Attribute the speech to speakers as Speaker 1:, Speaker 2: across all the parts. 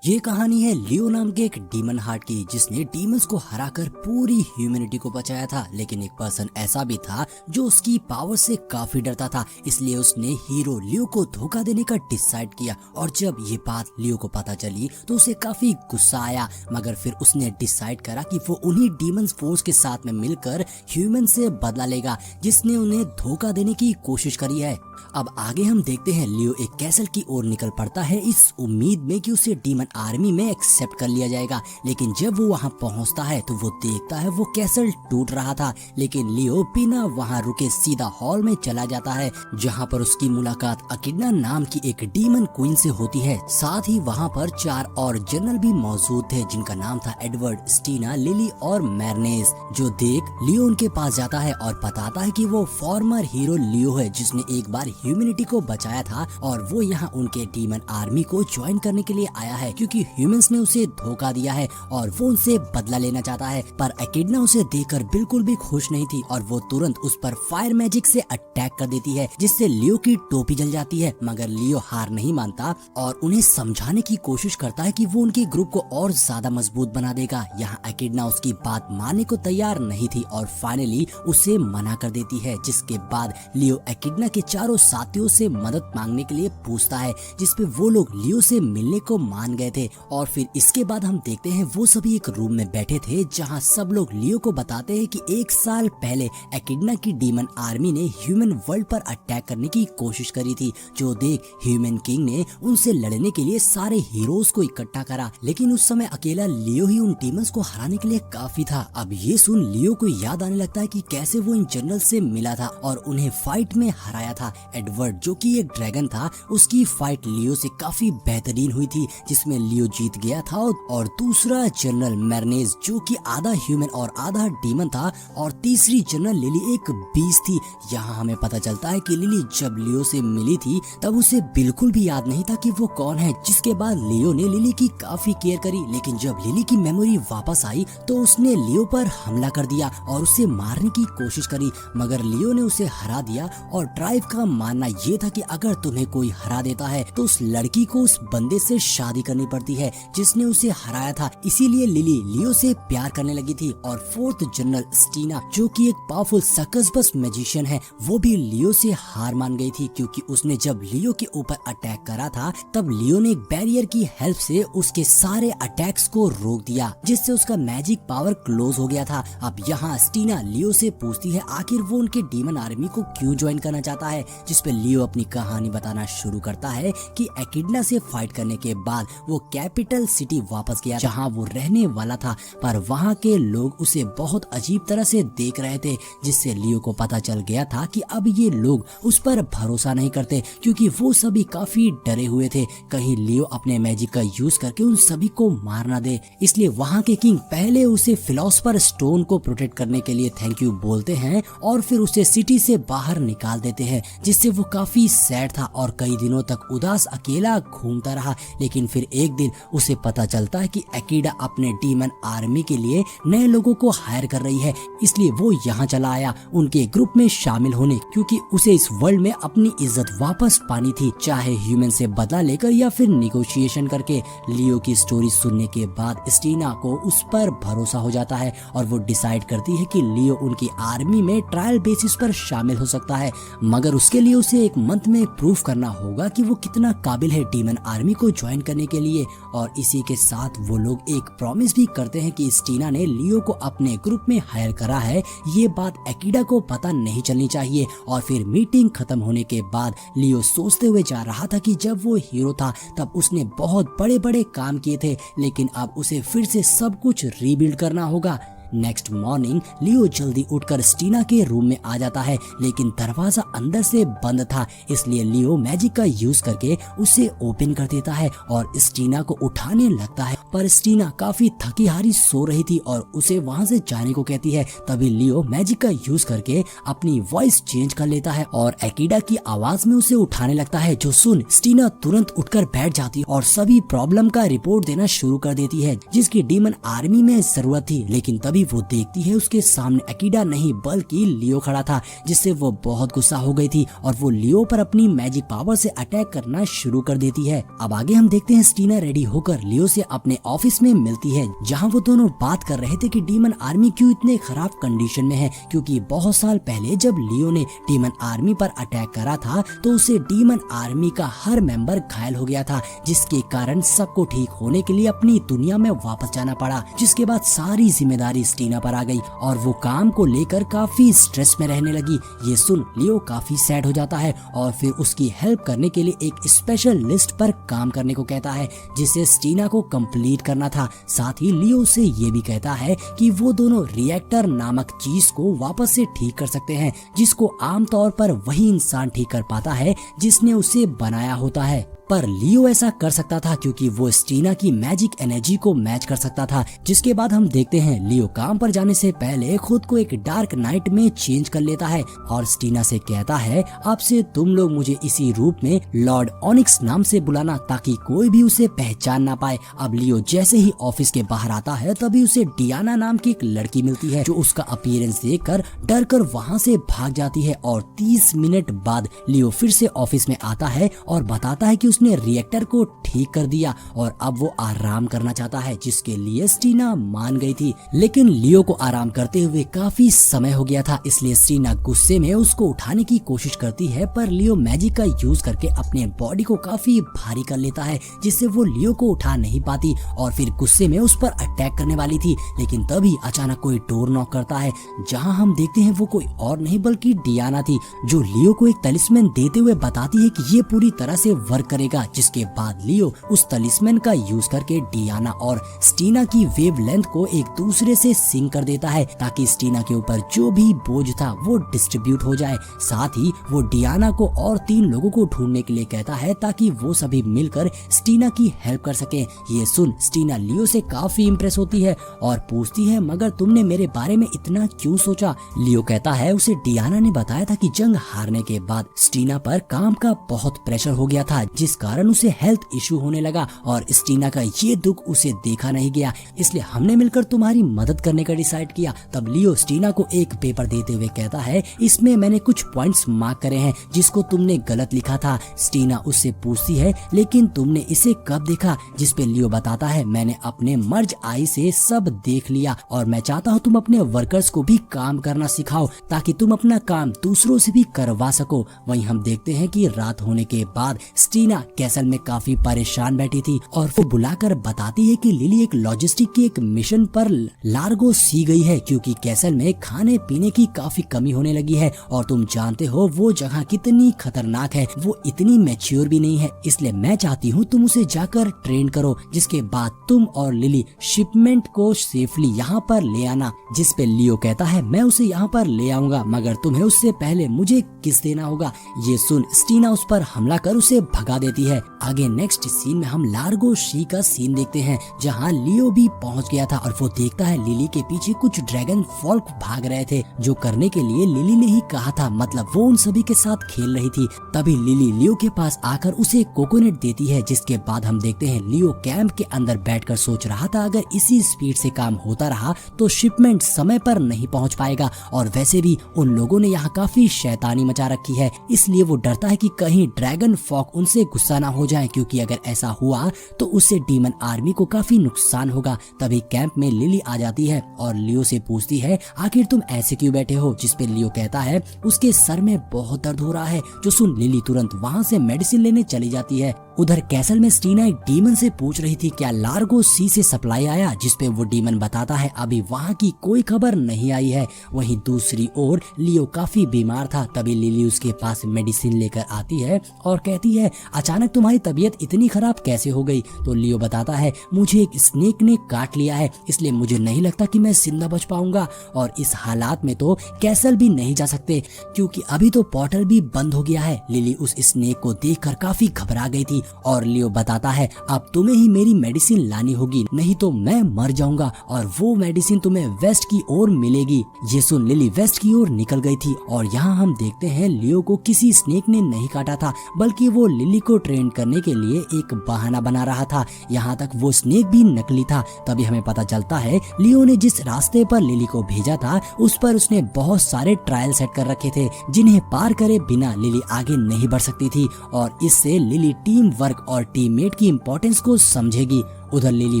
Speaker 1: ये कहानी है लियो नाम के एक डीमन हार्ट की, जिसने डीमंस को हराकर पूरी ह्यूमैनिटी को बचाया था। लेकिन एक पर्सन ऐसा भी था जो उसकी पावर से काफी डरता था, इसलिए उसने हीरो लियो को धोखा देने का डिसाइड किया। और जब ये बात लियो को पता चली तो उसे काफी गुस्सा आया, मगर फिर उसने डिसाइड करा कि वो उन्हीं डीमंस फोर्स के साथ में मिलकर ह्यूमन से बदला लेगा जिसने उन्हें धोखा देने की कोशिश करी है। अब आगे हम देखते हैं लियो एक कैसल की ओर निकल पड़ता है इस उम्मीद में कि उसे डीमन आर्मी में एक्सेप्ट कर लिया जाएगा। लेकिन जब वो वहां पहुंचता है तो वो देखता है वो कैसल टूट रहा था। लेकिन लियो बिना वहां रुके सीधा हॉल में चला जाता है, जहां पर उसकी मुलाकात अकिडना नाम की एक डीमन क्वीन से होती है। साथ ही वहां पर 4 और जनरल भी मौजूद थे, जिनका नाम था एडवर्ड, स्टीना, लिली और मैर्नेस। जो देख लियो उनके पास जाता है और बताता है कि वो फॉर्मर हीरो लियो है, जिसने एक बार ह्यूमैनिटी को बचाया था और वो यहाँ उनके डीमन आर्मी को ज्वाइन करने के लिए आया है, क्योंकि ह्यूमंस ने उसे धोखा दिया है और वो उनसे बदला लेना चाहता है। पर एकिडना उसे देखकर बिल्कुल भी खुश नहीं थी और वो तुरंत उस पर फायर मैजिक से अटैक कर देती है, जिससे लियो की टोपी जल जाती है। मगर लियो हार नहीं मानता और उन्हें समझाने की कोशिश करता है कि वो उनके ग्रुप को और ज्यादा मजबूत बना देगा। यहाँ एकिडना उसकी बात मानने को तैयार नहीं थी और फाइनली उसे मना कर देती है, जिसके बाद लियो एकिडना के चारों साथियों से मदद मांगने के लिए पूछता है, जिसपे वो लोग लियो से मिलने को मान गए थे। और फिर इसके बाद हम देखते हैं वो सभी एक रूम में बैठे थे, जहां सब लोग लियो को बताते हैं कि 1 साल पहले एकिडना की डीमन आर्मी ने ह्यूमन वर्ल्ड पर अटैक करने की कोशिश करी थी। जो देख ह्यूमन किंग ने उनसे लड़ने के लिए सारे हीरोज को इकट्ठा करा, लेकिन उस समय अकेला लियो ही उन डीमंस को हराने के लिए काफी था। अब ये सुन लियो को याद आने लगता है कि कैसे वो इन जनरल से मिला था और उन्हें फाइट में हराया था। एडवर्ड जो कि एक ड्रैगन था, उसकी फाइट लियो से काफी बेहतरीन हुई थी, जिसमें लियो जीत गया था। और दूसरा जनरल मैर्नेस जो कि आधा ह्यूमन और आधा डीमन था, और तीसरी जनरल लिली एक बीस्ट थी। यहाँ हमें पता चलता है कि लिली जब लियो से मिली थी तब उसे बिल्कुल भी याद नहीं था कि वो कौन है। जिसके बाद लियो ने लिली की काफी केयर करी, लेकिन जब लिली की मेमोरी वापस आई तो उसने लियो पर हमला कर दिया और उसे मारने की कोशिश करी, मगर लियो ने उसे हरा दिया। और ट्राइब का मानना ये था कि अगर तुम्हें कोई हरा देता है तो उस लड़की को उस बंदे से शादी करनी पड़ती है जिसने उसे हराया था। इसीलिए लिली लियो से प्यार करने लगी थी। और 4th जनरल स्टीना जो कि एक पावरफुल सकसबस मैजिशियन है, वो भी लियो से हार मान गई थी, क्योंकि उसने जब लियो के ऊपर अटैक करा था तब लियो ने एक बैरियर की हेल्प से उसके सारे अटैक्स को रोक दिया, जिससे उसका मैजिक पावर क्लोज हो गया था। अब यहाँ स्टीना लियो से पूछती है आखिर वो उनके डीमन आर्मी को क्यों ज्वाइन करना चाहता है, जिसपे लियो अपनी कहानी बताना शुरू करता है कि एकिडना से फाइट करने के बाद वो कैपिटल सिटी वापस गया जहां वो रहने वाला था, पर वहां के लोग उसे बहुत अजीब तरह से देख रहे थे, जिससे लियो को पता चल गया था कि अब ये लोग उस पर भरोसा नहीं करते, क्योंकि वो सभी काफी डरे हुए थे कहीं लियो अपने मैजिक का यूज करके उन सभी को मार ना दे। इसलिए वहां के किंग पहले उसे फिलोसफर स्टोन को प्रोटेक्ट करने के लिए थैंक यू बोलते हैं और फिर उसे सिटी से बाहर निकाल देते हैं, जिससे वो काफी सैड था और कई दिनों तक उदास अकेला घूमता रहा। लेकिन फिर एक दिन उसे पता चलता है कि एकिडा अपने डीमन आर्मी के लिए नए लोगों को हायर कर रही है, इसलिए वो यहाँ चला आया उनके ग्रुप में शामिल होने, क्योंकि उसे इस वर्ल्ड में अपनी इज्जत वापस पानी थी, चाहे ह्यूमन से बदला लेकर या फिर निगोशिएशन करके। लियो की स्टोरी सुनने के बाद स्टीना को उस पर भरोसा हो जाता है और वो डिसाइड करती है कि लियो उनकी आर्मी में ट्रायल बेसिस पर शामिल हो सकता है, मगर उसके लिए उसे एक मंथ में प्रूफ करना होगा कि वो कितना काबिल है डीमन आर्मी को ज्वाइन करने के लिए। और इसी के साथ वो लोग एक प्रॉमिस भी करते हैं कि स्टीना ने लियो को अपने ग्रुप में हायर करा है, ये बात एकिडा को पता नहीं चलनी चाहिए। और फिर मीटिंग खत्म होने के बाद लियो सोचते हुए जा रहा था कि जब वो हीरो था तब उसने बहुत बड़े बड़े काम किए थे, लेकिन अब उसे फिर से सब कुछ रीबिल्ड करना होगा। नेक्स्ट मॉर्निंग लियो जल्दी उठकर स्टीना के रूम में आ जाता है, लेकिन दरवाजा अंदर से बंद था, इसलिए लियो मैजिक का यूज करके उसे ओपन कर देता है और स्टीना को उठाने लगता है। पर स्टीना काफी थकी हारी सो रही थी और उसे वहां से जाने को कहती है। तभी लियो मैजिक का यूज करके अपनी वॉइस चेंज कर लेता है और एकिडा की आवाज में उसे उठाने लगता है, जो सुन स्टीना तुरंत उठकर बैठ जाती है और सभी प्रॉब्लम का रिपोर्ट देना शुरू कर देती है, जिसकी डीमन आर्मी में जरूरत थी। लेकिन तभी वो देखती है उसके सामने अकीडा नहीं बल्कि लियो खड़ा था, जिससे वो बहुत गुस्सा हो गई थी और वो लियो पर अपनी मैजिक पावर से अटैक करना शुरू कर देती है। अब आगे हम देखते हैं स्टीना रेडी होकर लियो से अपने ऑफिस में मिलती है, जहाँ वो दोनों बात कर रहे थे कि डीमन आर्मी क्यों इतने खराब कंडीशन में है, क्योंकि बहुत साल पहले जब लियो ने डीमन आर्मी पर अटैक करा था तो उसे डीमन आर्मी का हर मेंबर घायल हो गया था, जिसके कारण सबको ठीक होने के लिए अपनी दुनिया में वापस जाना पड़ा। जिसके बाद सारी जिम्मेदारी स्टीना पर आ गई और वो काम को लेकर काफी स्ट्रेस में रहने लगी। ये सुन लियो काफी सैड हो जाता है और फिर उसकी हेल्प करने के लिए एक स्पेशल लिस्ट पर काम करने को कहता है, जिसे स्टीना को कंप्लीट करना था। साथ ही लियो से ये भी कहता है कि वो दोनों रिएक्टर नामक चीज को वापस से ठीक कर सकते हैं, जिसको आमतौर पर वही इंसान ठीक कर पाता है जिसने उसे बनाया होता है। पर लियो ऐसा कर सकता था क्योंकि वो स्टीना की मैजिक एनर्जी को मैच कर सकता था। जिसके बाद हम देखते हैं लियो काम पर जाने से पहले खुद को एक डार्क नाइट में चेंज कर लेता है और स्टीना से कहता है, अब से तुम लोग मुझे इसी रूप में लॉर्ड ऑनिक्स नाम से बुलाना ताकि कोई भी उसे पहचान ना पाए। अब लियो जैसे ही ऑफिस के बाहर आता है तभी उसे डियाना नाम की एक लड़की मिलती है, जो उसका अपीयरेंस देखकर डर कर वहाँ से भाग जाती है। और 30 मिनट बाद लियो फिर से ऑफिस में आता है और बताता है कि उसने रिएक्टर को ठीक कर दिया और अब वो आराम करना चाहता है, जिसके लिए स्टीना मान गई थी। लेकिन लियो को आराम करते हुए काफी समय हो गया था, इसलिए स्टीना गुस्से में उसको उठाने की कोशिश करती है, पर लियो मैजिक का यूज करके अपने बॉडी को काफी भारी कर लेता है, जिससे वो लियो को उठा नहीं पाती और फिर गुस्से में उस पर अटैक करने वाली थी। लेकिन तभी अचानक कोई डोर नॉक करता है, जहाँ हम देखते हैं वो कोई और नहीं बल्कि डियाना थी, जो लियो को एक तलिस्मन देते हुए बताती है कि ये पूरी तरह से वर्क करेगा। जिसके बाद लियो उस तलिस्मन का यूज करके डियाना और स्टीना की वेवलेंथ को एक दूसरे से सिंक कर देता है, ताकि स्टीना के ऊपर जो भी बोझ था वो डिस्ट्रीब्यूट हो जाए। साथ ही वो डियाना को और 3 लोगों को ढूंढने के लिए कहता है ताकि वो सभी मिलकर स्टीना की हेल्प कर सके। ये सुन स्टीना लियो से काफी इम्प्रेस होती है और पूछती है, मगर तुमने मेरे बारे में इतना क्यों सोचा? लियो कहता है उसे डियाना ने बताया था कि जंग हारने के बाद स्टीना पर काम का बहुत प्रेशर हो गया था, जिस कारण उसे हेल्थ इशू होने लगा और स्टीना का ये दुख उसे देखा नहीं गया, इसलिए हमने मिलकर तुम्हारी मदद करने का डिसाइड किया। तब लियो स्टीना को एक पेपर देते हुए कहता है, इसमें मैंने कुछ पॉइंट्स मार्क करे हैं जिसको तुमने गलत लिखा था। स्टीना उससे पूछती है, लेकिन तुमने इसे कब देखा? जिस पे लियो बताता है, मैंने अपने मर्ज आई से सब देख लिया और मैं चाहता हूँ तुम अपने वर्कर्स को भी काम करना सिखाओ ताकि तुम अपना काम दूसरों से भी करवा सको। वहीं हम देखते हैं कि रात होने के बाद स्टीना कैसल में काफी परेशान बैठी थी और वो बुलाकर बताती है कि लिली एक लॉजिस्टिक की एक मिशन पर लार्गो सी गई है, क्योंकि कैसल में खाने पीने की काफी कमी होने लगी है और तुम जानते हो वो जगह कितनी खतरनाक है, वो इतनी मैच्योर भी नहीं है, इसलिए मैं चाहती हूँ तुम उसे जाकर ट्रेन करो, जिसके बाद तुम और लिली शिपमेंट को सेफली यहाँ पर ले आना। जिस पे लियो कहता है, मैं उसे यहाँ पर ले आऊंगा, मगर तुम्हें उससे पहले मुझे किस देना होगा। ये सुन स्टीना उस पर हमला कर उसे भगा देती है। आगे नेक्स्ट सीन में हम लार्गो शी का सीन देखते हैं, जहाँ लियो भी पहुँच गया था और वो देखता है लिली के पीछे कुछ ड्रैगन फॉल्क भाग रहे थे, जो करने के लिए लिली ने ही कहा था, मतलब वो उन सभी के साथ खेल रही थी। तभी लिली लियो के पास आकर उसे कोकोनट देती है, जिसके बाद हम देखते हैं लियो कैंप के अंदर बैठकर सोच रहा था, अगर इसी स्पीड से काम होता रहा तो शिपमेंट समय पर नहीं पहुंच पाएगा और वैसे भी उन लोगों ने यहाँ काफी शैतानी मचा रखी है, इसलिए वो डरता है कि कहीं ड्रैगन फॉक उनसे गुस्सा ना हो जाए, क्योंकि अगर ऐसा हुआ तो उससे डीमन आर्मी को काफी नुकसान होगा। तभी कैंप में लिली आ जाती है और लियो से पूछती है, आखिर तुम ऐसे क्यों बैठे हो? जिस पे लियो कहता है उसके सर में बहुत दर्द हो रहा है। जो सुन लिली तुरंत वहाँ से मेडिसिन लेने चली जाती है। उधर कैसल में स्टीना एक डीमन से पूछ रही थी क्या लार्गो सी से सप्लाई आया, जिसपे वो डीमन बताता है अभी वहाँ की कोई खबर नहीं आई है। वहीं दूसरी ओर लियो काफी बीमार था। तभी लिली उसके पास मेडिसिन लेकर आती है और कहती है, अचानक तुम्हारी तबीयत इतनी खराब कैसे हो गई? तो लियो बताता है, मुझे एक स्नेक ने काट लिया है, इसलिए मुझे नहीं लगता कि मैं जिंदा बच पाऊंगा और इस हालात में तो कैसल भी नहीं जा सकते, क्योंकि अभी तो पोर्टल भी बंद हो गया है। लिली उस स्नेक को देखकर काफी घबरा गई थी और लियो बताता है, अब तुम्हें ही मेरी मेडिसिन लानी होगी, नहीं तो मैं मर जाऊंगा और वो मेडिसिन तुम्हें वेस्ट की ओर मिलेगी। ये सुन लिली वेस्ट की ओर निकल गई थी और यहाँ हम देखते हैं लियो को किसी स्नेक ने नहीं काटा था, बल्कि वो लिली को को ट्रेन करने के लिए एक बहाना बना रहा था। यहाँ तक वो स्नेक भी नकली था। तभी हमें पता चलता है लियो ने जिस रास्ते पर लिली को भेजा था उस पर उसने बहुत सारे ट्रायल सेट कर रखे थे, जिन्हें पार करे बिना लिली आगे नहीं बढ़ सकती थी, और इससे लिली टीम वर्क और टीममेट की इम्पोर्टेंस को समझेगी। उधर लिली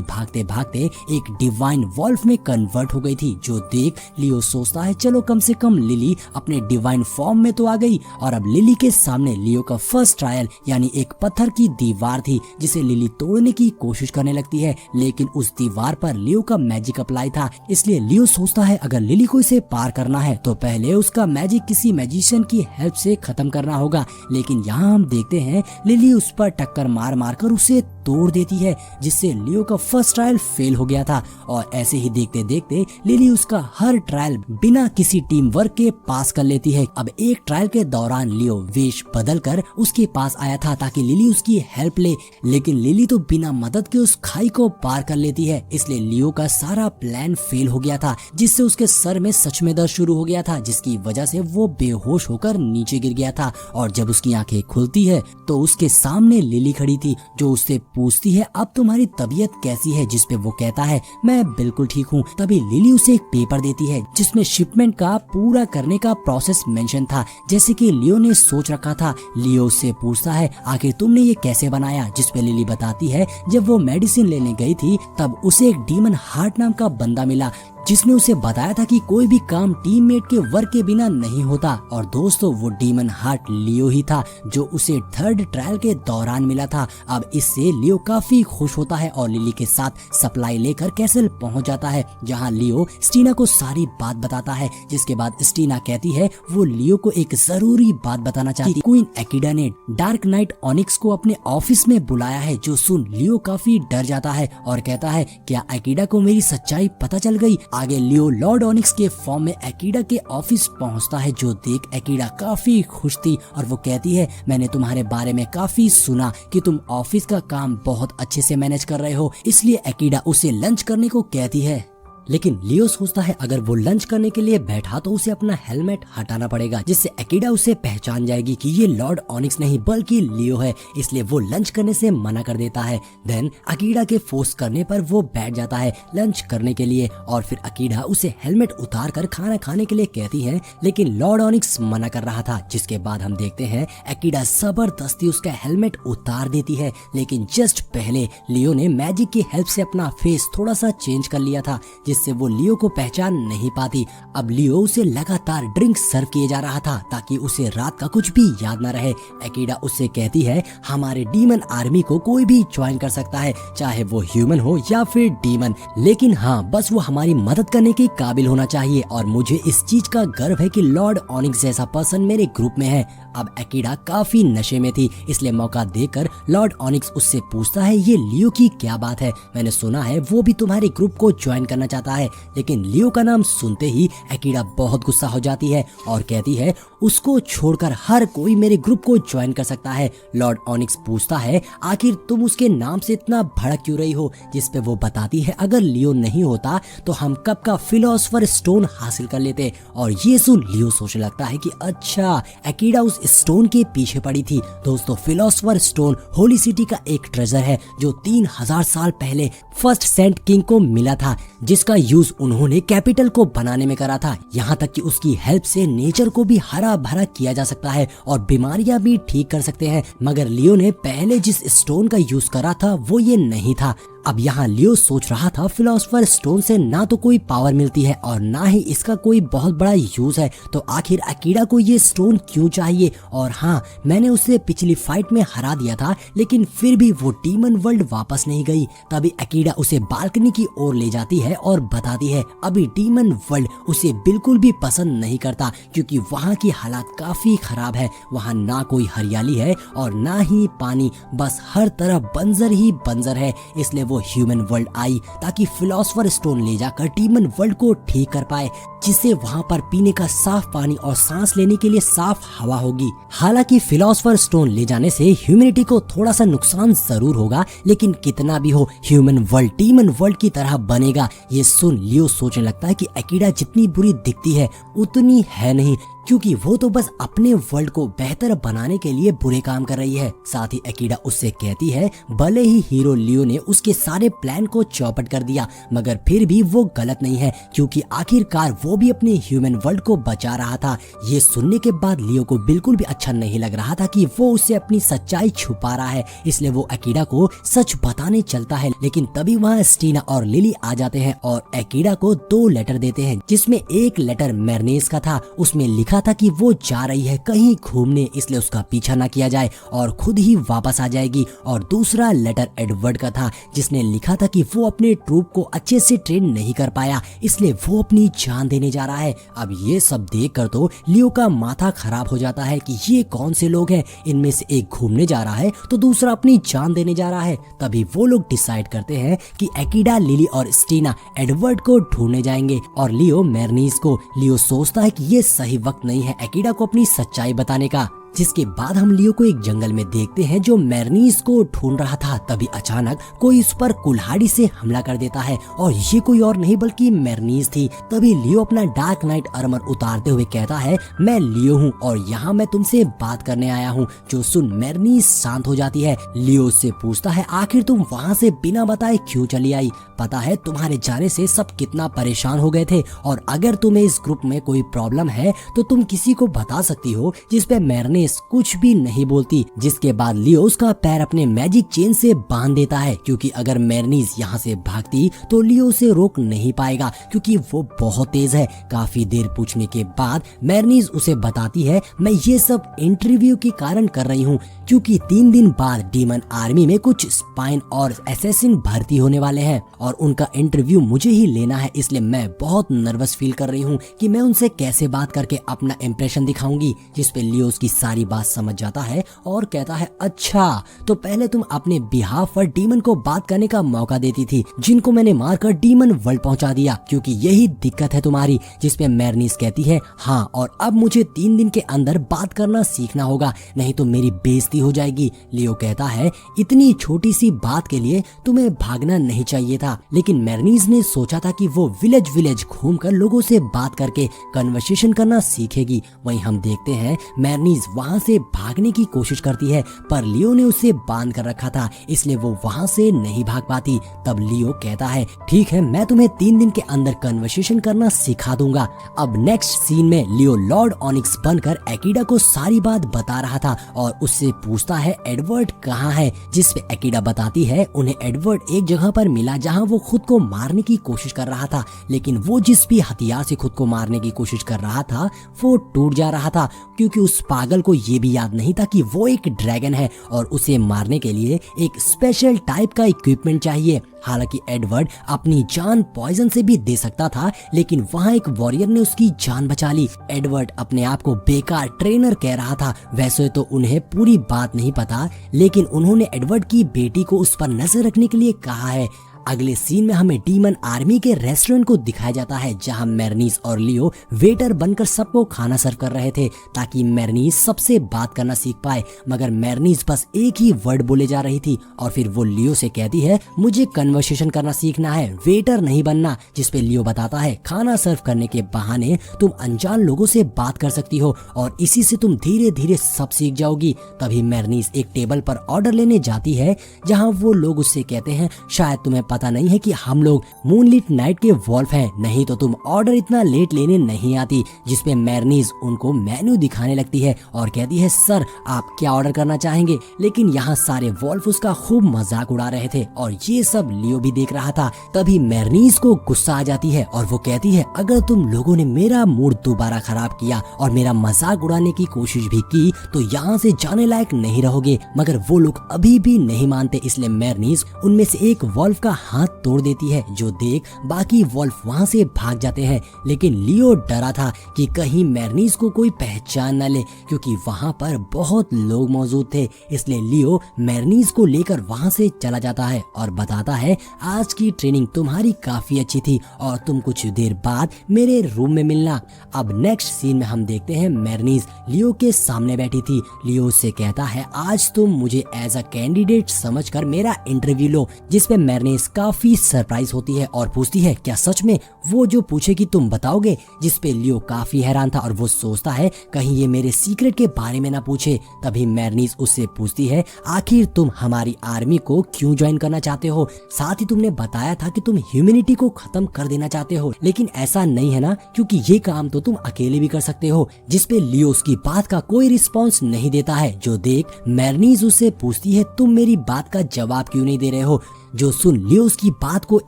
Speaker 1: भागते भागते एक डिवाइन वॉल्फ में कन्वर्ट हो गई थी, जो देख लियो सोचता है चलो कम से कम लिली अपने डिवाइन फॉर्म में तो आ गई। और अब लिली के सामने लियो का फर्स्ट ट्रायल यानी एक पत्थर की दीवार थी, जिसे लिली तोड़ने की कोशिश करने लगती है, लेकिन उस दीवार पर लियो का मैजिक अप्लाई था। इसलिए लियो सोचता है अगर लिली को इसे पार करना है तो पहले उसका मैजिक किसी मैजिशियन की हेल्प से खत्म करना होगा। लेकिन यहाँ हम देखते हैं लिली उस पर टक्कर मार मार कर उसे तोड़ देती है, जिससे लियो का फर्स्ट ट्रायल फेल हो गया था। और ऐसे ही देखते देखते लिली उसका हर ट्रायल बिना किसी टीम वर्क के पास कर लेती है। अब एक ट्रायल के दौरान लियो वेश बदल कर उसके पास आया था ताकि लिली उसकी हेल्प ले, लेकिन लिली तो बिना मदद के उस खाई को पार कर लेती है। इसलिए लियो का सारा प्लान फेल हो गया था, जिससे उसके सर में सच में दर्द शुरू हो गया था, जिसकी वजह से वो बेहोश होकर नीचे गिर गया था। और जब उसकी आंखें खुलती है तो उसके सामने लिली खड़ी थी, जो उससे पूछती है अब तुम्हारी तबीयत कैसी है, जिस पे वो कहता है मैं बिल्कुल ठीक हूँ। तभी लिली उसे एक पेपर देती है जिसमें शिपमेंट का पूरा करने का प्रोसेस मेंशन था, जैसे कि लियो ने सोच रखा था। लियो उससे पूछता है आखिर तुमने ये कैसे बनाया, जिस पे लिली बताती है जब वो मेडिसिन लेने गई थी तब उसे एक डीमन हार्ट नाम का बंदा मिला, जिसने उसे बताया था कि कोई भी काम टीममेट के वर्क के बिना नहीं होता। और दोस्तों वो डीमन हार्ट लियो ही था, जो उसे थर्ड ट्रायल के दौरान मिला था। अब इससे लियो काफी खुश होता है और लिली के साथ सप्लाई लेकर कैसल पहुंच जाता है, जहां लियो स्टीना को सारी बात बताता है। जिसके बाद स्टीना कहती है वो लियो को एक जरूरी बात बताना चाहती। क्वीन एकिडा ने डार्क नाइट ऑनिक्स को अपने ऑफिस में बुलाया है, जो सुन लियो काफी डर जाता है और कहता है क्या एकिडा को मेरी सच्चाई पता चल गई। आगे लियो लॉर्ड ऑनिक्स के फॉर्म में एकिडा के ऑफिस पहुंचता है, जो देख एकिडा काफी खुश थी और वो कहती है मैंने तुम्हारे बारे में काफी सुना कि तुम ऑफिस का काम बहुत अच्छे से मैनेज कर रहे हो। इसलिए एकिडा उसे लंच करने को कहती है, लेकिन लियो सोचता है अगर वो लंच करने के लिए बैठा तो उसे अपना हेलमेट हटाना पड़ेगा, जिससे एकिडा उसे पहचान जाएगी कि ये लॉर्ड ऑनिक्स नहीं बल्कि लियो है। इसलिए वो लंच करने से मना कर देता है। देन एकिडा के फोर्स करने पर वो बैठ जाता है लंच करने के लिए, और फिर एकिडा उसे हेलमेट उतार कर खाना खाने के लिए कहती है, लेकिन लॉर्ड ऑनिक्स मना कर रहा था। जिसके बाद हम देखते हैं एकिडा जबरदस्ती उसका हेलमेट उतार देती है, लेकिन जस्ट पहले लियो ने मैजिक की हेल्प से अपना फेस थोड़ा सा चेंज कर लिया था, जिससे वो लियो को पहचान नहीं पाती। अब लियो उसे लगातार ड्रिंक सर्व किए जा रहा था ताकि उसे रात का कुछ भी याद न रहे। एकिडा उससे कहती है हमारे डीमन आर्मी को कोई भी ज्वाइन कर सकता है, चाहे वो ह्यूमन हो या फिर डीमन, लेकिन हाँ बस वो हमारी मदद करने के काबिल होना चाहिए। और मुझे इस चीज का गर्व है कि लॉर्ड ऑनिक्स जैसा पर्सन मेरे ग्रुप में है। अब एकिडा काफी नशे में थी, इसलिए मौका देकर लॉर्ड ऑनिक्स उससे पूछता है ये लियो की क्या बात है, मैंने सुना है वो भी तुम्हारे ग्रुप को ज्वाइन करना चाहता है। लेकिन लियो का नाम सुनते ही एकिडा बहुत गुस्सा हो जाती है और कहती है उसको छोड़कर हर कोई मेरे ग्रुप को ज्वाइन कर सकता है। लॉर्ड ऑनिक्स पूछता है आखिर तुम उसके नाम से इतना भड़क क्यों रही हो, जिस पे वो बताती है अगर लियो नहीं होता तो हम कब का फिलोसोफर स्टोन हासिल कर लेते। और ये सुन लियो सोचने लगता है कि अच्छा एकिडा उस स्टोन के पीछे पड़ी थी। दोस्तों फिलोसोफर स्टोन होली सिटी का एक ट्रेजर है जो 3000 साल पहले फर्स्ट सेंट किंग को मिला था, जिसका यूज उन्होंने कैपिटल को बनाने में करा था। यहाँ तक कि उसकी हेल्प से नेचर को भी हरा भरा किया जा सकता है और बीमारियां भी ठीक कर सकते हैं। मगर लियो ने पहले जिस स्टोन का यूज करा था वो ये नहीं था। अब यहाँ लियो सोच रहा था फिलोसोफर स्टोन से ना तो कोई पावर मिलती है और ना ही इसका कोई बहुत बड़ा यूज है, तो आखिर एकिडा को ये स्टोन क्यों चाहिए। और हाँ मैंने उसे पिछली फाइट में हरा दिया था, लेकिन फिर भी वो डीमन वर्ल्ड वापस नहीं गई। तभी एकिडा उसे बालकनी की ओर ले जाती है और बताती है अभी डीमन वर्ल्ड उसे बिल्कुल भी पसंद नहीं करता, क्योंकि वहाँ की हालात काफी खराब है। वहाँ ना कोई हरियाली है और ना ही पानी, बस हर तरफ बंजर ही बंजर है। इसलिए वो ह्यूमन वर्ल्ड आई ताकि फिलोसोफर स्टोन ले जाकर डीमन वर्ल्ड को ठीक कर पाए, जिससे वहाँ पर पीने का साफ पानी और सांस लेने के लिए साफ हवा होगी। हालांकि फिलोसोफर स्टोन ले जाने से ह्यूमैनिटी को थोड़ा सा नुकसान जरूर होगा, लेकिन कितना भी हो ह्यूमन वर्ल्ड डीमन वर्ल्ड की तरह बनेगा। ये सुन लियो सोचने लगता है कि एकिडा जितनी बुरी दिखती है उतनी है नहीं, क्योंकि वो तो बस अपने वर्ल्ड को बेहतर बनाने के लिए बुरे काम कर रही है। साथ ही एकिडा उससे कहती है भले ही हीरो लियो ने उसके सारे प्लान को चौपट कर दिया, मगर फिर भी वो गलत नहीं है, क्योंकि आखिरकार वो भी अपने ह्यूमन वर्ल्ड को बचा रहा था। ये सुनने के बाद लियो को बिल्कुल भी अच्छा नहीं लग रहा था कि वो उससे अपनी सच्चाई छुपा रहा है, इसलिए वो एकिडा को सच बताने चलता है। लेकिन तभी वहाँ स्टीना और लिली आ जाते हैं और एकिडा को 2 लेटर देते हैं, जिसमें एक लेटर मैर्नेस का था। उसमें लिखा था कि वो जा रही है कहीं घूमने, इसलिए उसका पीछा न किया जाए और खुद ही वापस आ जाएगी। और दूसरा लेटर एडवर्ड का था, जिसने लिखा था कि वो अपने ट्रूप को अच्छे से ट्रेन नहीं कर पाया, इसलिए वो अपनी जान देने जा रहा है। अब ये सब देखकर तो लियो का माथा खराब हो जाता है कि ये कौन से लोग हैं, इनमें से एक घूमने जा रहा है तो दूसरा अपनी जान देने जा रहा है। तभी वो लोग डिसाइड करते हैं कि एकिडा, लिली और स्टीना एडवर्ड को ढूंढने जाएंगे और लियो मैर्नीस को। लियो सोचता है कि ये सही वक्त नहीं है एकिडा को अपनी सच्चाई बताने का। जिसके बाद हम लियो को एक जंगल में देखते हैं जो मैर्नीस को ढूंढ रहा था। तभी अचानक कोई उस पर कुल्हाड़ी से हमला कर देता है और ये कोई और नहीं बल्कि मैर्नीस थी। तभी लियो अपना डार्क नाइट आर्मर उतारते हुए कहता है मैं लियो हूँ और यहाँ मैं तुमसे बात करने आया हूँ। जो सुन मैर्नीस शांत हो जाती है। लियो से पूछता है आखिर तुम वहाँ से बिना बताए क्यों चली आई? पता है तुम्हारे जाने से सब कितना परेशान हो गए थे, और अगर तुम्हें इस ग्रुप में कोई प्रॉब्लम है तो तुम किसी को बता सकती हो। जिसपे मैर्नीस कुछ भी नहीं बोलती। जिसके बाद लियो उसका पैर अपने मैजिक चेन से बांध देता है, क्योंकि अगर मैर्नीस यहाँ से भागती तो लियो उसे रोक नहीं पाएगा, क्योंकि वो बहुत तेज है। काफी देर पूछने के बाद मैर्नीस उसे बताती है मैं ये सब इंटरव्यू के कारण कर रही हूँ, क्योंकि 3 दिन बाद डीमन आर्मी में कुछ स्पाइन और एसेसिन भर्ती होने वाले हैं और उनका इंटरव्यू मुझे ही लेना है, इसलिए मैं बहुत नर्वस फील कर रही हूँ कि मैं उनसे कैसे बात करके अपना इम्प्रेशन दिखाऊंगी। जिसपे लियो उसकी सारी बात समझ जाता है और कहता है अच्छा तो पहले तुम अपने बिहाफ पर डीमन को बात करने का मौका देती थी, जिनको मैंने मारकर डीमन वर्ल्ड पहुंचा दिया, क्योंकि यही दिक्कत है तुम्हारी। जिसपे मैर्नीस कहती है हाँ, और अब मुझे 3 दिन के अंदर बात करना सीखना होगा, नहीं तो मेरी बेइज्जती हो जाएगी। लियो कहता है इतनी छोटी सी बात के लिए तुम्हें भागना नहीं चाहिए था। लेकिन मैर्नीस ने सोचा था कि वो विलेज विलेज घूमकर लोगों से बात करके कन्वर्सेशन करना सीखेगी। वहीं हम देखते हैं मैर्नीस वहां से भागने की कोशिश करती है, पर लियो ने उसे बांध कर रखा था, इसलिए वो वहां से नहीं भाग पाती। तब लियो कहता है ठीक है मैं तुम्हें 3 दिन के अंदर कन्वर्सेशन करना सिखा दूंगा। अब नेक्स्ट सीन में लियो लॉर्ड ऑनिक्स बनकर एकिडा को सारी बात बता रहा था और उससे पूछता है एडवर्ड कहाँ है। जिसपे एकिडा बताती है उन्हें एडवर्ड एक जगह पर मिला जहाँ वो खुद को मारने की कोशिश कर रहा था, लेकिन वो जिस भी हथियार से खुद को मारने की कोशिश कर रहा था वो टूट जा रहा था, क्योंकि उस पागल को ये भी याद नहीं था कि वो एक ड्रैगन है और उसे मारने के लिए एक स्पेशल टाइप का इक्विपमेंट चाहिए। हालांकि एडवर्ड अपनी जान पॉइजन से भी दे सकता था, लेकिन वहाँ एक वॉरियर ने उसकी जान बचा ली। एडवर्ड अपने आप को बेकार ट्रेनर कह रहा था। वैसे तो उन्हें पूरी बात नहीं पता, लेकिन उन्होंने एडवर्ड की बेटी को उस पर नजर रखने के लिए कहा है। अगले सीन में हमें डीमन आर्मी के रेस्टोरेंट को दिखाया जाता है, जहां मैर्नीस और लियो वेटर बनकर सबको खाना सर्व कर रहे थे, ताकि मैर्नीस सबसे बात करना सीख पाए। मगर मैर्नीस बस एक ही वर्ड बोले जा रही थी और फिर वो लियो से कहती है मुझे कन्वर्सेशन करना सीखना है, वेटर नहीं बनना। जिसपे लियो बताता है खाना सर्व करने के बहाने तुम अनजान लोगों से बात कर सकती हो और इसी से तुम धीरे धीरे सब सीख जाओगी। तभी मैर्नीस एक टेबल पर ऑर्डर लेने जाती है, जहाँ वो लोग उससे कहते हैं शायद तुम्हें पता नहीं है कि हम लोग मूनलिट नाइट के वॉल्फ हैं, नहीं तो तुम ऑर्डर इतना लेट लेने नहीं आती। जिसपे मैर्नीस उनको मेन्यू दिखाने लगती है और कहती है सर आप क्या ऑर्डर करना चाहेंगे। लेकिन यहाँ सारे वॉल्फ उसका खूब मजाक उड़ा रहे थे और ये सब लियो भी देख रहा था। तभी मैर्नीस को गुस्सा आ जाती है और वो कहती है अगर तुम लोगों ने मेरा मूड दोबारा खराब किया और मेरा मजाक उड़ाने की कोशिश भी की तो यहाँ से जाने लायक नहीं रहोगे। मगर वो लोग अभी भी नहीं मानते, इसलिए मैर्नीस उनमें से एक वॉल्फ का हाथ तोड़ देती है, जो देख बाकी वॉल्फ वहां से भाग जाते हैं। लेकिन लियो डरा था कि कहीं मैर्नीस को कोई पहचान न ले, क्योंकि वहां पर बहुत लोग मौजूद थे। इसलिए लियो मैर्नीस को लेकर वहां से चला जाता है और बताता है आज की ट्रेनिंग तुम्हारी काफी अच्छी थी और तुम कुछ देर बाद मेरे रूम में मिलना। अब नेक्स्ट सीन में हम देखते हैं मैर्नीस लियो के सामने बैठी थी। लियो से कहता है आज तुम मुझे एज अ कैंडिडेट समझकर मेरा इंटरव्यू लो। जिसपे मैर्नीस काफी सरप्राइज होती है और पूछती है क्या सच में? वो जो पूछेगी तुम बताओगे, जिस पे लियो काफी हैरान था और वो सोचता है कहीं ये मेरे सीक्रेट के बारे में ना पूछे। तभी मैर्नीज उससे पूछती है आखिर तुम हमारी आर्मी को क्यों ज्वाइन करना चाहते हो? साथ ही तुमने बताया था कि तुम ह्यूमैनिटी को खत्म कर देना चाहते हो, लेकिन ऐसा नहीं है ना, क्योंकि ये काम तो तुम अकेले भी कर सकते हो। जिस पे लियो उसकी बात का कोई रिस्पॉन्स नहीं देता है। जो देख मैर्नीज उससे पूछती है तुम मेरी बात का जवाब क्यों नहीं दे रहे हो? जो सुन लियो उसकी बात को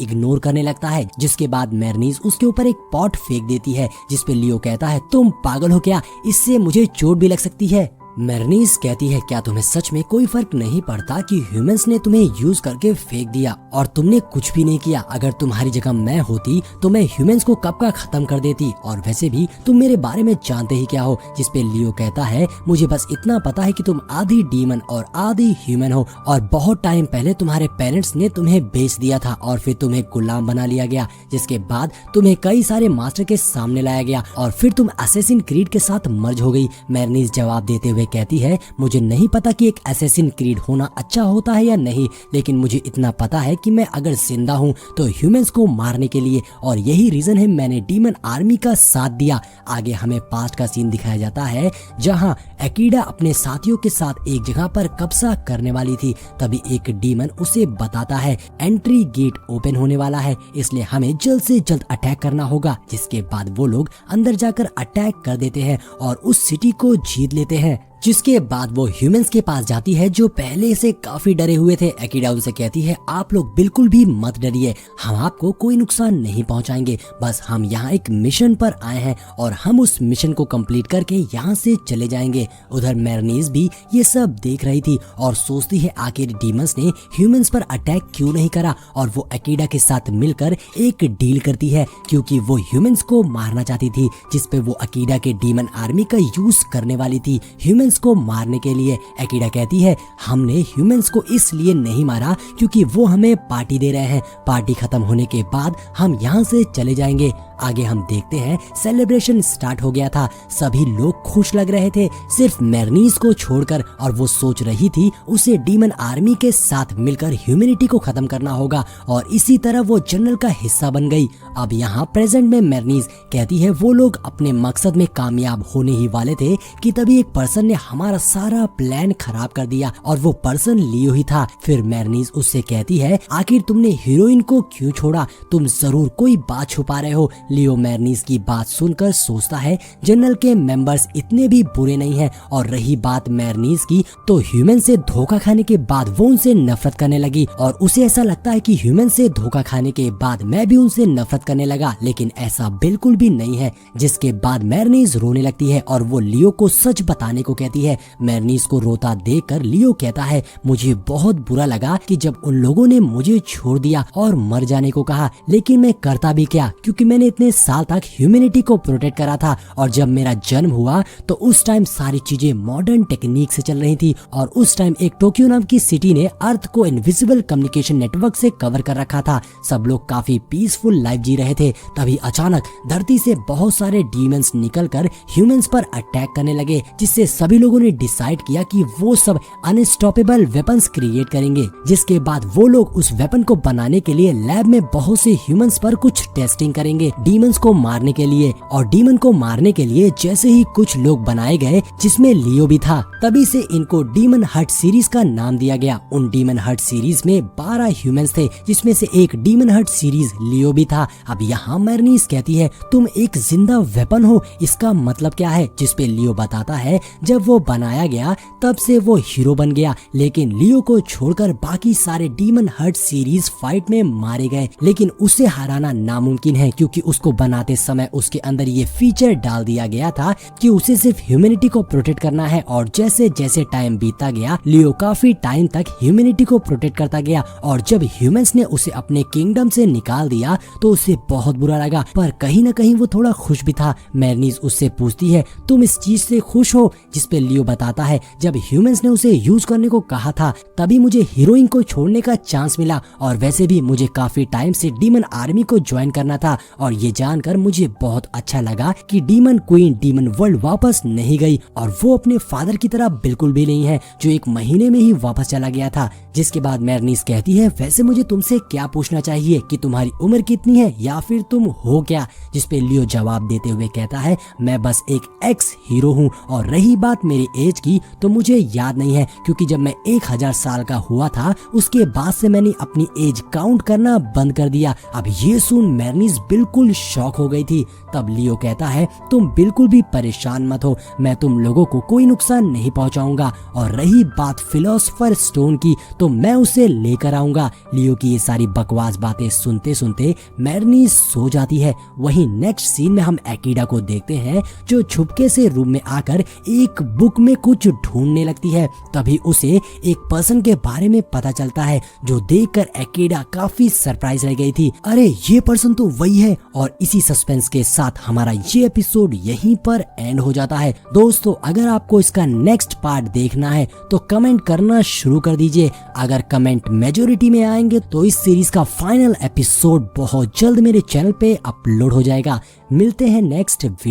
Speaker 1: इग्नोर करने लगता है, जिसके बाद मैर्नीज उसके ऊपर एक पॉट फेंक देती है, जिस पे लियो कहता है तुम पागल हो क्या? इससे मुझे चोट भी लग सकती है। मैर्नीज कहती है क्या तुम्हें सच में कोई फर्क नहीं पड़ता कि ह्यूमंस ने तुम्हें यूज करके फेंक दिया और तुमने कुछ भी नहीं किया? अगर तुम्हारी जगह मैं होती तो मैं ह्यूमंस को कब का खत्म कर देती, और वैसे भी तुम मेरे बारे में जानते ही क्या हो? जिस पे लियो कहता है मुझे बस इतना पता है कि तुम आधी डीमन और आधी ह्यूमन हो और बहुत टाइम पहले तुम्हारे पेरेंट्स ने तुम्हें बेच दिया था और फिर तुम्हें गुलाम बना लिया गया, जिसके बाद तुम्हें कई सारे मास्टर के सामने लाया गया और फिर तुम असैसिन क्रीड के साथ मर्ज हो गई। मैर्नीज जवाब देते हुए कहती है मुझे नहीं पता कि एक असैसिन क्रीड होना अच्छा होता है या नहीं, लेकिन मुझे इतना पता है कि मैं अगर जिंदा हूँ तो ह्यूमंस को मारने के लिए, और यही रीजन है मैंने डीमन आर्मी का साथ दिया। आगे हमें पास्ट का सीन दिखाया जाता है जहाँ एकिडा अपने साथियों के साथ एक जगह पर कब्जा करने वाली थी। तभी एक डीमन उसे बताता है एंट्री गेट ओपन होने वाला है, इसलिए हमें जल्द से जल्द अटैक करना होगा। जिसके बाद वो लोग अंदर जाकर अटैक कर देते हैं और उस सिटी को जीत लेते हैं। जिसके बाद वो ह्यूमंस के पास जाती है जो पहले से काफी डरे हुए थे। एकिडा उनसे कहती है आप लोग बिल्कुल भी मत डरिए, हम आपको कोई नुकसान नहीं पहुंचाएंगे, बस हम यहाँ एक मिशन पर आए हैं और हम उस मिशन को कंप्लीट करके यहाँ से चले जाएंगे। उधर मैर्नीज भी ये सब देख रही थी और सोचती है आखिर डीमंस ने ह्यूमंस पर अटैक क्यों नहीं करा, और वो एकिडा के साथ मिलकर एक डील करती है क्योंकि वो ह्यूमंस को मारना चाहती थी, जिसपे वो एकिडा के डीमन आर्मी का यूज करने वाली थी ह्यूमंस को मारने के लिए। एकिडा कहती है हमने ह्यूमंस को इसलिए नहीं मारा क्योंकि वो हमें पार्टी दे रहे हैं, पार्टी खत्म होने के बाद हम यहाँ से चले जाएंगे। आगे हम देखते हैं सेलिब्रेशन स्टार्ट हो गया था, सभी लोग खुश लग रहे थे सिर्फ मैर्नीज को छोड़कर, और वो सोच रही थी उसे डीमन आर्मी के साथ मिलकर ह्यूमैनिटी को खत्म करना होगा, और इसी तरह वो जनरल का हिस्सा बन गई। अब यहाँ प्रेजेंट में मैर्नीज कहती है वो लोग अपने मकसद में कामयाब होने ही वाले थे कि तभी एक पर्सन ने हमारा सारा प्लान खराब कर दिया, और वो पर्सन लियो ही था। फिर मैर्नीज उससे कहती है आखिर तुमने हीरोइन को क्यों छोड़ा, तुम जरूर कोई बात छुपा रहे हो। लियो मैर्नीज की बात सुनकर सोचता है जनरल के मेंबर्स इतने भी बुरे नहीं हैं, और रही बात मैर्नीज की तो ह्यूमन से धोखा खाने के बाद वो उनसे नफरत करने लगी, और उसे ऐसा लगता है कि ह्यूमन से धोखा खाने के बाद मैं भी उनसे नफरत करने लगा, लेकिन ऐसा बिल्कुल भी नहीं है। जिसके बाद मैर्नीज रोने लगती है और वो लियो को सच बताने को कहती है। मैर्नीज को रोता देखकर लियो कहता है मुझे बहुत बुरा लगा कि जब उन लोगों ने मुझे छोड़ दिया और मर जाने को कहा, लेकिन मैं करता भी क्या, क्योंकि मैंने इतने साल तक ह्यूमैनिटी को प्रोटेक्ट करा था, और जब मेरा जन्म हुआ तो उस टाइम सारी चीजें मॉडर्न टेक्निक से चल रही थी, और उस टाइम एक टोक्यो नाम की सिटी ने अर्थ को इनविजिबल कम्युनिकेशन नेटवर्क से कवर कर रखा था। सब लोग काफी पीसफुल लाइफ जी रहे थे। तभी अचानक धरती से बहुत सारे डीमंस निकलकर ह्यूमंस पर अटैक करने लगे, जिससे सभी लोगों ने डिसाइड किया कि वो सब अनस्टॉपेबल वेपन्स क्रिएट करेंगे। जिसके बाद वो लोग उस वेपन को बनाने के लिए लैब में बहुत से ह्यूमंस पर कुछ टेस्टिंग करेंगे डीमंस को मारने के लिए, और डीमन को मारने के लिए जैसे ही कुछ लोग बनाए गए जिसमें लियो भी था, तभी से इनको डीमन हर्ट सीरीज का नाम दिया गया। उन डीमन हर्ट सीरीज में 12 ह्यूमंस थे, जिसमें से एक डीमन हर्ट सीरीज लियो भी था। अब यहाँ मैर्नीज कहती है तुम एक जिंदा वेपन हो, इसका मतलब क्या है? जिसपे लियो बताता है जब वो बनाया गया तब से वो हीरो बन गया, लेकिन लियो को छोड़कर बाकी सारे डीमन हर्ट सीरीज फाइट में मारे गए, लेकिन उसे हराना नामुमकिन है क्योंकि उसको बनाते समय उसके अंदर ये फीचर डाल दिया गया था कि उसे सिर्फ ह्यूमैनिटी को प्रोटेक्ट करना है। और जैसे जैसे टाइम बीतता गया लियो काफी टाइम तक ह्यूमैनिटी को प्रोटेक्ट करता गया, और जब ह्यूमंस ने उसे अपने किंगडम से निकाल दिया तो उसे बहुत बुरा लगा, पर कहीं न कहीं वो थोड़ा खुश भी था। मैर्नीज उससे पूछती है तुम इस चीज से खुश हो? जिसपे पे लियो बताता है जब ह्यूमंस ने उसे यूज करने को कहा था तभी मुझे हीरोइन को छोड़ने का चांस मिला, और वैसे भी मुझे काफी टाइम से डीमन आर्मी को ज्वाइन करना था, और ये जानकर मुझे बहुत अच्छा लगा कि डीमन क्वीन डीमन वर्ल्ड वापस नहीं गई और वो अपने फादर की तरह बिल्कुल भी नहीं है जो 1 महीने में ही वापस चला गया था। जिसके बाद मैर्निस कहती है वैसे मुझे तुमसे क्या पूछना चाहिए कि तुम्हारी उम्र कितनी है या फिर तुम हो क्या, जिस पे लियो जवाब देते हुए कहता है मैं बस एक एक्स हीरो हूँ, और रही बात मेरी एज की तो मुझे याद नहीं है क्योंकि जब मैं 1000 साल का हुआ था उसके बाद से मैंने अपनी एज काउंट करना बंद कर दिया। अब ये सुन मैर्निस बिल्कुल शॉक हो गई थी। तब लियो कहता है तुम बिल्कुल भी परेशान मत हो, मैं तुम लोगों को कोई नुकसान नहीं पहुंचाऊंगा, और रही बात फिलोसोफर स्टोन की तो मैं उसे लेकर आऊंगा। लियो की ये सारी बकवास बातें सुनते सुनते मैर्निस सो जाती है। वहीं नेक्स्ट सीन में हम एकिडा को देखते हैं जो छुपके से रूम में आकर एक बुक में कुछ ढूंढने लगती है। तभी उसे एक पर्सन के बारे में पता चलता है जो देखकर एकिडा काफी सरप्राइज रह गई थी। अरे ये पर्सन तो वही है। और इसी सस्पेंस के साथ हमारा ये एपिसोड यहीं पर एंड हो जाता है। दोस्तों अगर आपको इसका नेक्स्ट पार्ट देखना है तो कमेंट करना शुरू कर दीजिए। अगर कमेंट मेजोरिटी में आएंगे तो इस सीरीज का फाइनल एपिसोड बहुत जल्द मेरे चैनल पे अपलोड हो जाएगा। मिलते हैं नेक्स्ट वीडियो।